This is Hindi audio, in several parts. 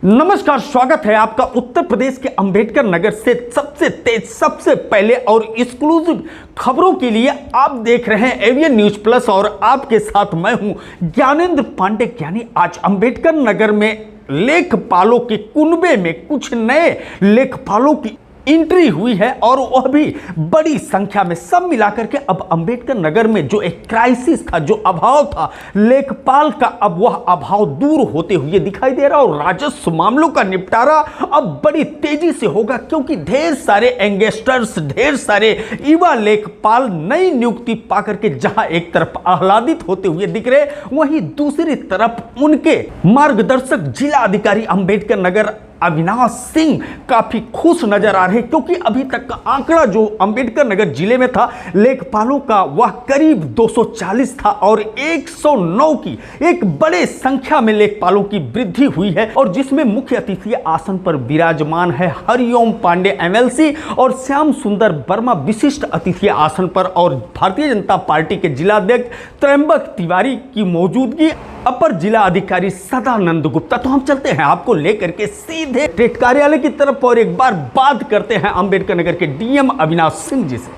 नमस्कार, स्वागत है आपका उत्तर प्रदेश के अंबेडकर नगर से सबसे तेज, सबसे पहले और एक्सक्लूसिव खबरों के लिए आप देख रहे हैं एवीएन न्यूज प्लस और आपके साथ मैं हूं ज्ञानेंद्र पांडे। यानी आज अंबेडकर नगर में लेखपालों के कुनबे में कुछ नए लेखपालों की एंट्री हुई है और वह भी बड़ी संख्या में। सब मिलाकर के अब अंबेडकर नगर में जो एक क्राइसिस था, जो अभाव था लेखपाल का, अब वह अभाव दूर होते हुए दिखाई दे रहा और राजस्व मामलों का निपटारा अब बड़ी तेजी से होगा, क्योंकि ढेर सारे एंगेस्टर्स, ढेर सारे युवा लेखपाल नई नियुक्ति पाकर के जहां एक तरफ आह्लादित होते हुए दिख रहे, वहीं दूसरी तरफ उनके मार्गदर्शक जिला अधिकारी अंबेडकर नगर अविनाश सिंह काफी खुश नजर आ रहे, क्योंकि अभी तक का आंकड़ा जो अंबेडकर नगर जिले में था लेखपालों का, वह करीब 240 था और 109 की एक बड़े संख्या में लेखपालों की वृद्धि हुई है। और जिसमें मुख्य अतिथि आसन पर विराजमान है हरिओम पांडे एमएलसी और श्याम सुंदर वर्मा विशिष्ट अतिथि आसन पर, और भारतीय जनता पार्टी के जिलाध्यक्ष त्र्यंबक तिवारी की मौजूदगी, अपर जिला अधिकारी सदानंद गुप्ता। तो हम चलते हैं आपको लेकर के सीधे टेट कार्यालय की तरफ और एक बार बात करते हैं अंबेडकर नगर के डीएम अविनाश सिंह जी से।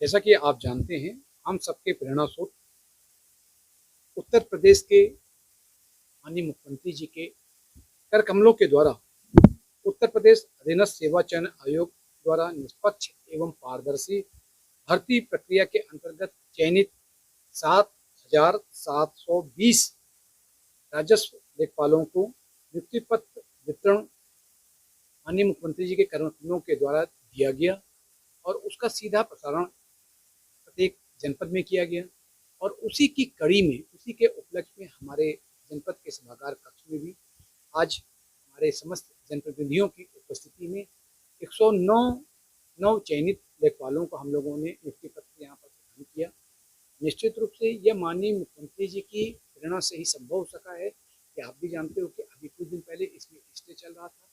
जैसा कि आप जानते हैं, हम सबके प्रेरणा स्रोत उत्तर प्रदेश के माननीय मुख्यमंत्री जी के कर कमलों के द्वारा उत्तर प्रदेश अधीनस्थ सेवा चयन आयोग द्वारा निष्पक्ष एवं पारदर्शी भर्ती प्रक्रिया के अंतर्गत चयनित 7,720 राजस्व लेखपालों को नियुक्ति पत्र वितरण माननीय मुख्यमंत्री जी के कर्मचारियों के द्वारा दिया गया और उसका सीधा प्रसारण प्रत्येक जनपद में किया गया। और उसी की कड़ी में, उसी के उपलक्ष्य में हमारे जनपद के सभागार कक्ष में भी आज हमारे समस्त जनप्रतिनिधियों की उपस्थिति में 109 चयनित लेखपालों को हम लोगों ने नियुक्ति पत्र यहाँ पर प्रदान किया। निश्चित रूप से यह माननीय मुख्यमंत्री जी की प्रेरणा से ही संभव हो सका है कि आप भी जानते हो कि अभी कुछ दिन पहले इसमें स्टे चल रहा था।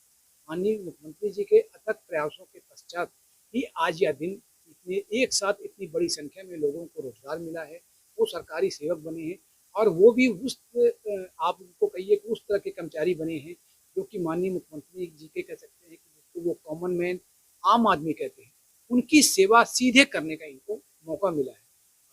माननीय मुख्यमंत्री जी के अथक प्रयासों के पश्चात ही आज यह दिन इतने एक साथ इतनी बड़ी संख्या में लोगों को रोजगार मिला है, वो सरकारी सेवक बने हैं और वो भी उस आप उनको कहिए कि उस तरह के कर्मचारी बने हैं जो कि माननीय मुख्यमंत्री जी के कह सकते हैं कि जिसको वो कॉमन मैन, आम आदमी कहते हैं, उनकी सेवा सीधे करने का इनको मौका मिला है।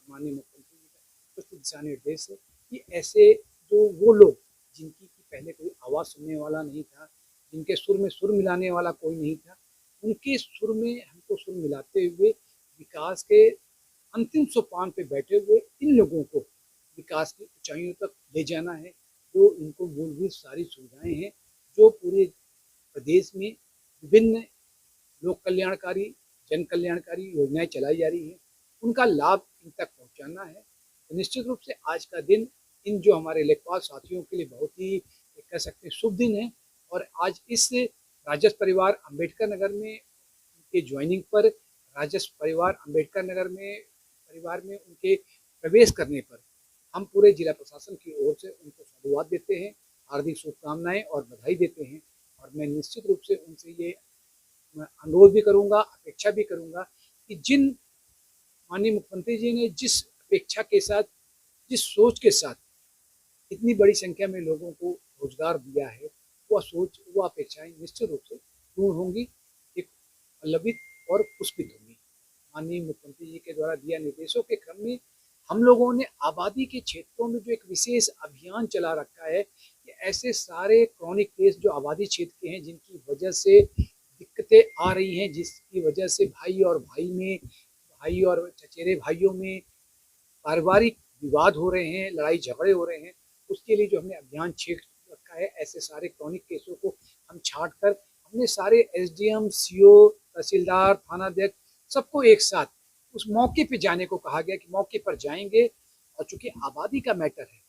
माननीय मुख्यमंत्री जी का कुछ दिशा निर्देश है कि ऐसे जो वो लोग जिनकी पहले कोई आवाज़ सुनने वाला नहीं था, जिनके सुर में सुर मिलाने वाला कोई नहीं था, उनके सुर में हमको सुर मिलाते हुए विकास के अंतिम सोपान पे बैठे हुए इन लोगों को विकास की ऊंचाइयों तक ले जाना है। जो इनको मूलभूत सारी सुविधाएं हैं जो पूरे प्रदेश में विभिन्न लोक कल्याणकारी, जन कल्याणकारी योजनाएं चलाई जा रही हैं, उनका लाभ इन तक पहुंचाना है। तो निश्चित रूप से आज का दिन इन जो हमारे लेखपाल साथियों के लिए बहुत ही कह सकते हैं शुभ दिन है। और आज इस राजस्व परिवार अंबेडकर नगर में उनके ज्वाइनिंग पर, राजस्व परिवार अंबेडकर नगर में परिवार में उनके प्रवेश करने पर हम पूरे जिला प्रशासन की ओर से उनको साधुवाद देते हैं, हार्दिक शुभकामनाएं और बधाई देते हैं। और मैं निश्चित रूप से उनसे ये अनुरोध भी करूँगा, अपेक्षा भी करूँगा कि जिन माननीय मुख्यमंत्री जी ने जिस अपेक्षा के साथ, जिस सोच के साथ इतनी बड़ी संख्या में लोगों को रोजगार दिया है, वह सोच, वह अपेक्षाएं निश्चित रूप से पूर्ण होंगी, एक पल्लवित और पुष्पित होंगी। माननीय मुख्यमंत्री जी के द्वारा दिया निर्देशों के क्रम में हम लोगों ने आबादी के क्षेत्रों में जो एक विशेष अभियान चला रखा है कि ऐसे सारे क्रॉनिक केस जो आबादी क्षेत्र के हैं, जिनकी वजह से दिक्कतें आ रही हैं, जिसकी वजह से भाई और चचेरे भाइयों में पारिवारिक विवाद हो रहे हैं, लड़ाई झगड़े हो रहे हैं, उसके लिए जो हमने अभियान छेड़ रखा है, ऐसे सारे क्रॉनिक केसों को हम छांट कर हमने सारे एसडीएम, सीओ, तहसीलदार, थानाध्यक्ष सबको एक साथ उस मौके पे जाने को कहा गया कि मौके पर जाएंगे। और चूंकि आबादी का मैटर है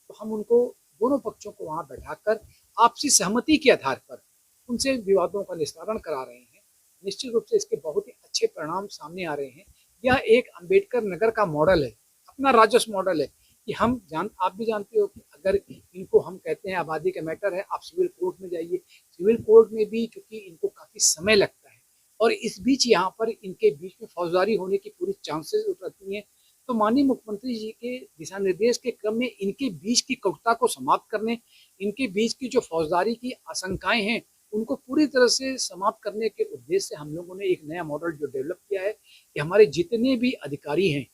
तो हम उनको दोनों पक्षों को वहां बैठाकर आपसी सहमति के आधार पर उनसे विवादों का निस्तारण करा रहे हैं। निश्चित रूप से इसके बहुत ही अच्छे परिणाम सामने आ रहे हैं। यह एक अंबेडकर नगर का मॉडल है, अपना राजस्व मॉडल है कि आप भी जानते हो कि अगर इनको हम कहते हैं आबादी का मैटर है, आप सिविल कोर्ट में जाइए, सिविल कोर्ट में भी चूंकि इनको काफ़ी समय लगता है और इस बीच यहाँ पर इनके बीच में फौजदारी होने की पूरी चांसेस रहती हैं, तो तो माननीय मुख्यमंत्री जी के दिशा निर्देश के क्रम में इनके बीच की कटुता को समाप्त करने, इनके बीच की जो फौजदारी की आशंकाएं हैं उनको पूरी तरह से समाप्त करने के उद्देश्य से हम लोगों ने एक नया मॉडल जो डेवलप किया है कि हमारे जितने भी अधिकारी हैं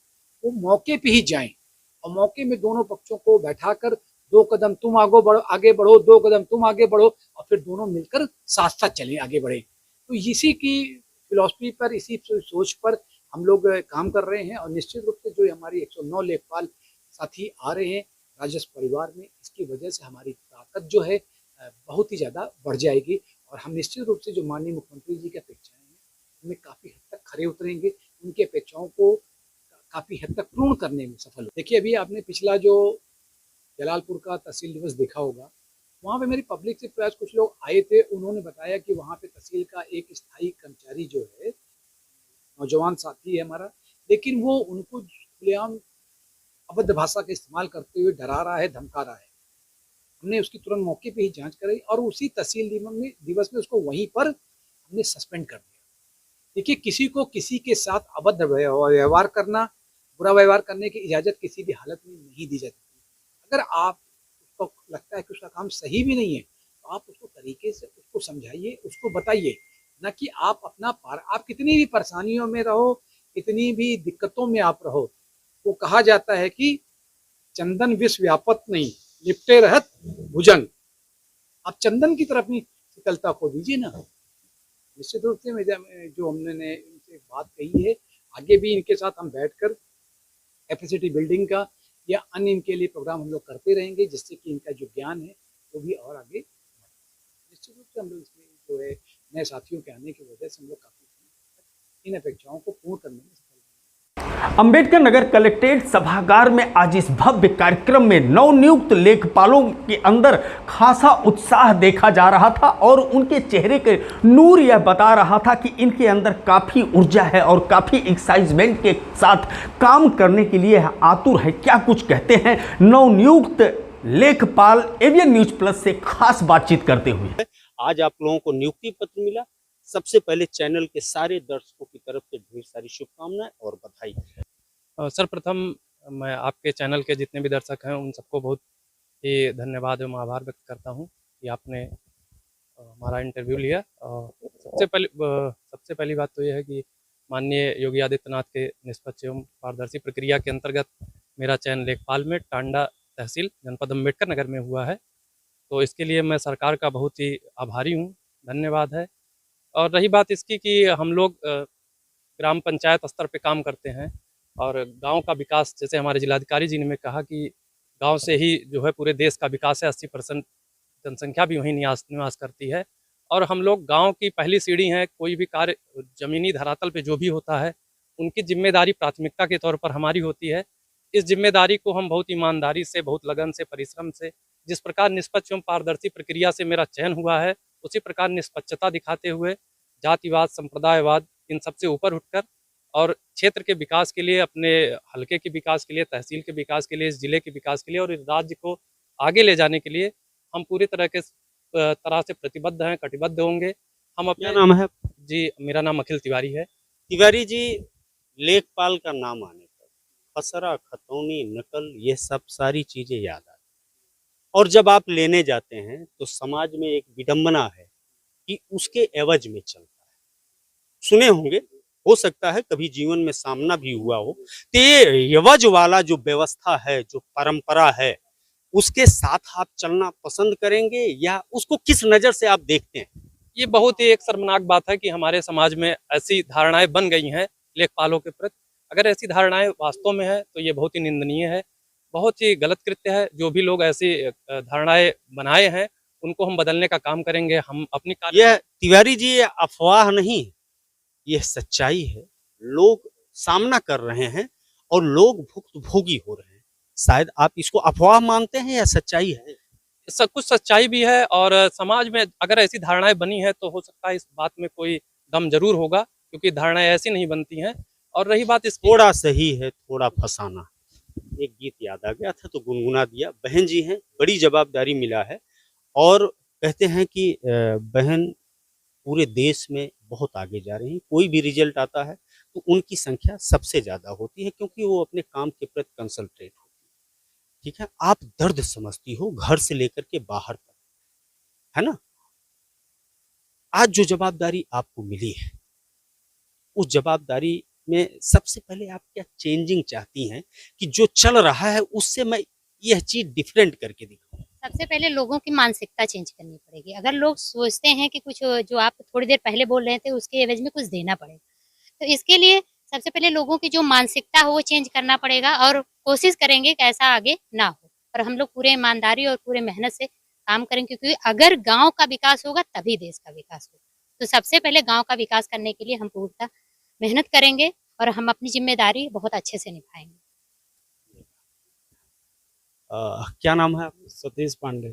वो मौके पे ही जाएं और मौके में दोनों पक्षों को बैठाकर 2 कदम तुम आगे बढ़ो 2 कदम तुम आगे बढ़ो और फिर दोनों मिलकर साथ साथ चलें, आगे बढ़े। तो इसी की फिलॉसफी पर, इसी सोच पर हम लोग काम कर रहे हैं और निश्चित रूप से जो हमारी 109 लेखपाल साथी आ रहे हैं राजस्व परिवार में, इसकी वजह से हमारी ताकत जो है बहुत ही ज़्यादा बढ़ जाएगी और हम निश्चित रूप से जो माननीय मुख्यमंत्री जी की अपेक्षाएं हैं उनमें काफ़ी हद तक खरे उतरेंगे, उनकी अपेक्षाओं को काफ़ी हद तक पूर्ण करने में सफल हो। देखिए, अभी आपने पिछला जो जलालपुर का तहसील दिवस देखा होगा, वहाँ पे मेरी पब्लिक से प्रयास कुछ लोग आए थे, उन्होंने बताया कि वहाँ पे तहसील का एक स्थायी कर्मचारी जो है, नौजवान साथी है हमारा, लेकिन वो उनको खुलेआम अभद्र भाषा का इस्तेमाल करते हुए डरा रहा है, धमका रहा है। हमने उसकी तुरंत मौके पे ही जांच कराई और उसी तहसील दिवस में उसको वहीं पर हमने सस्पेंड कर दिया। देखिए, किसी को किसी के साथ अभद्र व्यवहार करना, बुरा व्यवहार करने की इजाज़त किसी भी हालत में नहीं दी जाती। अगर आपको लगता है कि उसका काम सही भी नहीं है तो आप उसको तरीके से उसको समझाइए, उसको बताइए, ना कि आप कितनी भी परेशानियों में रहो, कितनी भी दिक्कतों में आप रहो, वो कहा जाता है कि चंदन विष व्यापत नहीं, लिपटे रहत भुजंग। आप चंदन की तरफ ही शीतलता को दीजिए ना। निश्चित रूप से जो हमने इनसे बात कही है, आगे भी इनके साथ हम बैठकर कैपेसिटी बिल्डिंग का या अन्य इनके लिए प्रोग्राम हम लोग करते रहेंगे, जिससे कि इनका जो ज्ञान है वो भी और आगे बढ़े। निश्चित रूप से हम लोग इसमें जो है नए साथियों के आने की वजह से हम लोग काफ़ी इन अपेक्षाओं को पूर्ण करने में सफल हैं। अंबेडकर नगर कलेक्ट्रेट सभागार में आज इस भव्य कार्यक्रम में नवनियुक्त लेखपालों के अंदर खासा उत्साह देखा जा रहा था और उनके चेहरे के नूर यह बता रहा था कि इनके अंदर काफी ऊर्जा है और काफी एक्साइटमेंट के साथ काम करने के लिए आतुर है। क्या कुछ कहते हैं नवनियुक्त लेखपाल एवीएन न्यूज प्लस से खास बातचीत करते हुए। आज आप लोगों को नियुक्ति पत्र मिला। सबसे पहले चैनल के सारे दर्शकों की तरफ से ढेर सारी शुभकामनाएं और बधाई। सर्वप्रथम मैं आपके चैनल के जितने भी दर्शक हैं उन सबको बहुत ही धन्यवाद एवं आभार व्यक्त करता हूं कि आपने हमारा इंटरव्यू लिया। सबसे पहली बात तो यह है कि माननीय योगी आदित्यनाथ के निष्पक्ष एवं पारदर्शी प्रक्रिया के अंतर्गत मेरा चयन लेखपाल में टांडा तहसील जनपद अम्बेडकर नगर में हुआ है, तो इसके लिए मैं सरकार का बहुत ही आभारी हूँ, धन्यवाद है। और रही बात इसकी कि हम लोग ग्राम पंचायत स्तर पे काम करते हैं और गांव का विकास, जैसे हमारे जिलाधिकारी जी ने कहा कि गांव से ही जो है पूरे देश का विकास है, 80% जनसंख्या भी वहीं निवास करती है और हम लोग गांव की पहली सीढ़ी हैं। कोई भी कार्य जमीनी धरातल पे जो भी होता है उनकी जिम्मेदारी प्राथमिकता के तौर पर हमारी होती है। इस जिम्मेदारी को हम बहुत ईमानदारी से, बहुत लगन से, परिश्रम से, जिस प्रकार निष्पक्ष एवं पारदर्शी प्रक्रिया से मेरा चयन हुआ है उसी प्रकार निष्पक्षता दिखाते हुए जातिवाद, संप्रदायवाद इन सबसे ऊपर उठकर और क्षेत्र के विकास के लिए, अपने हलके के विकास के लिए, तहसील के विकास के लिए, इस जिले के विकास के लिए और इस राज्य को आगे ले जाने के लिए हम पूरी तरह से प्रतिबद्ध हैं, कटिबद्ध होंगे। हम अपना नाम है जी, मेरा नाम अखिल तिवारी है। तिवारी जी, लेखपाल का नाम आने पर खसरा, खतौनी, नकल, ये सब सारी चीजें याद आती और जब आप लेने जाते हैं तो समाज में एक विडंबना है कि उसके एवज में चलता है। सुने होंगे, हो सकता है कभी जीवन में सामना भी हुआ हो, तो ये एवज वाला जो व्यवस्था है, जो परंपरा है, उसके साथ आप चलना पसंद करेंगे या उसको किस नजर से आप देखते हैं? ये बहुत ही एक शर्मनाक बात है कि हमारे समाज में ऐसी धारणाएं बन गई हैं लेखपालों के प्रति। अगर ऐसी धारणाएं वास्तव में है तो ये बहुत ही निंदनीय है, बहुत ही गलत कृत्य है। जो भी लोग ऐसी धारणाएं बनाए हैं उनको हम बदलने का काम करेंगे। हम अपनी यह तिवारी जी, ये अफवाह नहीं, यह सच्चाई है। लोग सामना कर रहे हैं और लोग भुक्तभोगी हो रहे हैं। शायद आप इसको अफवाह मानते हैं या सच्चाई है? सब कुछ सच्चाई भी है और समाज में अगर ऐसी धारणाएं बनी है तो हो सकता है इस बात में कोई दम जरूर होगा, क्योंकि धारणाएं ऐसी नहीं बनती हैं। और रही बात इस थोड़ा सही है, थोड़ा फसाना। एक गीत याद आ गया था तो गुनगुना दिया। बहन जी हैं, बड़ी जवाबदारी मिला है और कहते हैं कि बहन पूरे देश में बहुत आगे जा रही है। कोई भी रिजल्ट आता है, तो उनकी संख्या सबसे ज़्यादा होती है, क्योंकि वो अपने काम के प्रति कंसंट्रेट होती है। ठीक है, आप दर्द समझती हो घर से लेकर के बाहर तक, है ना। आज जो जवाबदारी आपको मिली है, उस जवाबदारी में सबसे पहले आप क्या चेंजिंग चाहती हैं कि जो चल रहा है उससे मैं यह चीज डिफरेंट करके दिखाऊं? सबसे पहले लोगों की मानसिकता चेंज करनी पड़ेगी। अगर लोग सोचते हैं कि कुछ जो आप थोड़ी देर पहले बोल रहे थे उसके एवज में कुछ देना पड़ेगा, तो इसके लिए सबसे पहले लोगों की जो मानसिकता हो वो चेंज करना पड़ेगा और कोशिश करेंगे कि ऐसा आगे ना हो। और हम लोग पूरे ईमानदारी और पूरे मेहनत से काम करेंगे, क्योंकि अगर गाँव का विकास होगा तभी देश का विकास होगा। तो सबसे पहले गाँव का विकास करने के लिए हम पूर्णतः मेहनत करेंगे और हम अपनी जिम्मेदारी बहुत अच्छे से निभाएंगे। क्या नाम है आपका? सतीश पांडे।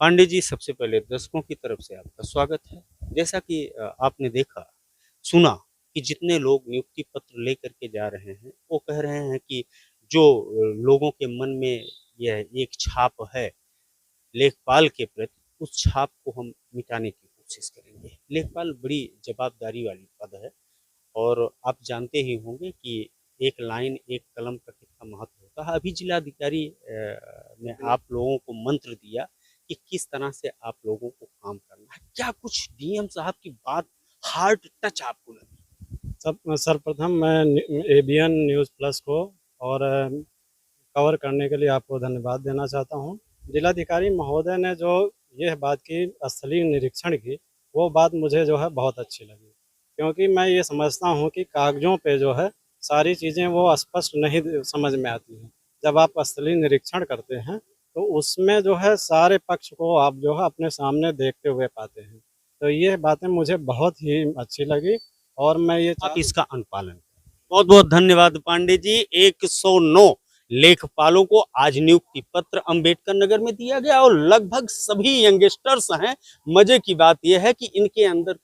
पांडे जी, सबसे पहले दर्शकों की तरफ से आपका स्वागत है। जैसा कि आपने देखा सुना कि जितने लोग नियुक्ति पत्र लेकर के जा रहे हैं वो कह रहे हैं कि जो लोगों के मन में यह एक छाप है लेखपाल के प्रति, उस छाप को हम मिटाने की कोशिश करेंगे। लेखपाल बड़ी जवाबदारी वाली पद है और आप जानते ही होंगे कि एक लाइन एक कलम का कितना महत्व होता है। अभी जिलाधिकारी ने आप लोगों को मंत्र दिया कि किस तरह से आप लोगों को काम करना है। क्या कुछ डीएम साहब की बात हार्ड टच आपको लगी? सर्वप्रथम मैं एबीएन न्यूज़ प्लस को और कवर करने के लिए आपको धन्यवाद देना चाहता हूं। जिलाधिकारी महोदय ने जो यह बात की, स्थलीय निरीक्षण की, वो बात मुझे जो है बहुत अच्छी लगी, क्योंकि मैं ये समझता हूं कि कागजों पे जो है सारी चीज़ें वो स्पष्ट नहीं समझ में आती हैं। जब आप स्थलीय निरीक्षण करते हैं तो उसमें जो है सारे पक्ष को आप जो है अपने सामने देखते हुए पाते हैं। तो ये बातें मुझे बहुत ही अच्छी लगी और मैं ये आप इसका अनुपालन करें। बहुत बहुत धन्यवाद पांडे जी। 109 लेखपालों को आज नियुक्ति पत्र अंबेडकर नगर में दिया गया और लगभग सभी यंगस्टर्स हैं। मजे की बात यह है कि इनके अंदर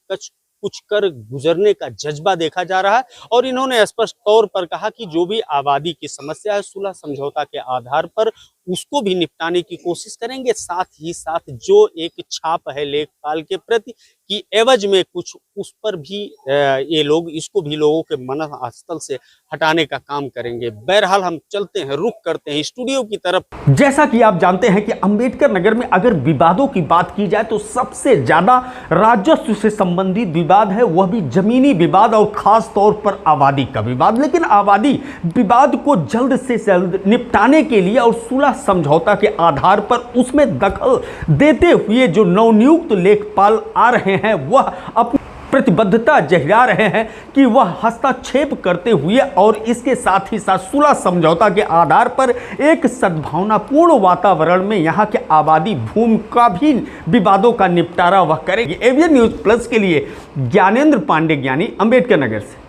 कुछ कर गुजरने का जज्बा देखा जा रहा है और इन्होंने स्पष्ट तौर पर कहा कि जो भी आबादी की समस्या है सुलह समझौता के आधार पर उसको भी निपटाने की कोशिश करेंगे। साथ ही साथ जो एक छाप है लेखपाल के प्रति की एवज में कुछ, उस पर भी ये लोग इसको भी लोगों के मन स्थल से हटाने का काम करेंगे। बहरहाल हम चलते हैं, रुख करते हैं स्टूडियो की तरफ। जैसा कि आप जानते हैं कि अंबेडकर नगर में अगर विवादों की बात की जाए तो सबसे ज्यादा राजस्व से संबंधित विवाद है, वह भी जमीनी विवाद और खास तौर पर आबादी का विवाद। लेकिन आबादी विवाद को जल्द से जल्द निपटाने के लिए और सुलह समझौता के आधार पर उसमें दखल देते हुए जो नवनियुक्त लेखपाल आ रहे हैं वह अपनी प्रतिबद्धता जहिरा रहे हैं कि वह हस्तक्षेप करते हुए और इसके साथ ही साथ सुलह समझौता के आधार पर एक सद्भावनापूर्ण वातावरण में यहाँ के आबादी भूमि का भी विवादों का निपटारा वह करेंगे। एबीएन न्यूज़ प्लस के लिए ज्ञानेंद्र पांडे, ज्ञानी, अंबेडकर नगर से।